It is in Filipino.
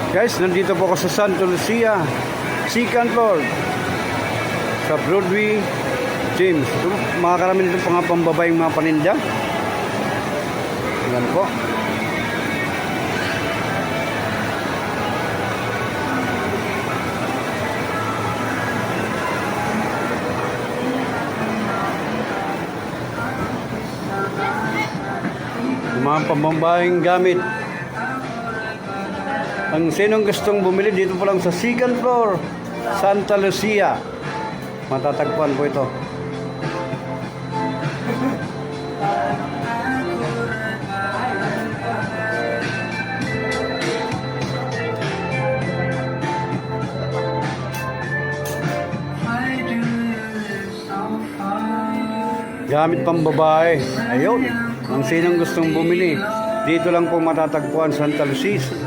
Guys, nandito po ako sa Santa Lucia, second floor, sa Broadway, James. Makakarami nito mga pambabayang mga paninda. Yan po. Mga pambabayang gamit. Ang sinong gustong bumili dito po lang sa second floor, Santa Lucia. Matatagpuan po ito. Gamit pang babae. Ayun. Ang sinong gustong bumili, dito lang po matatagpuan Santa Lucia.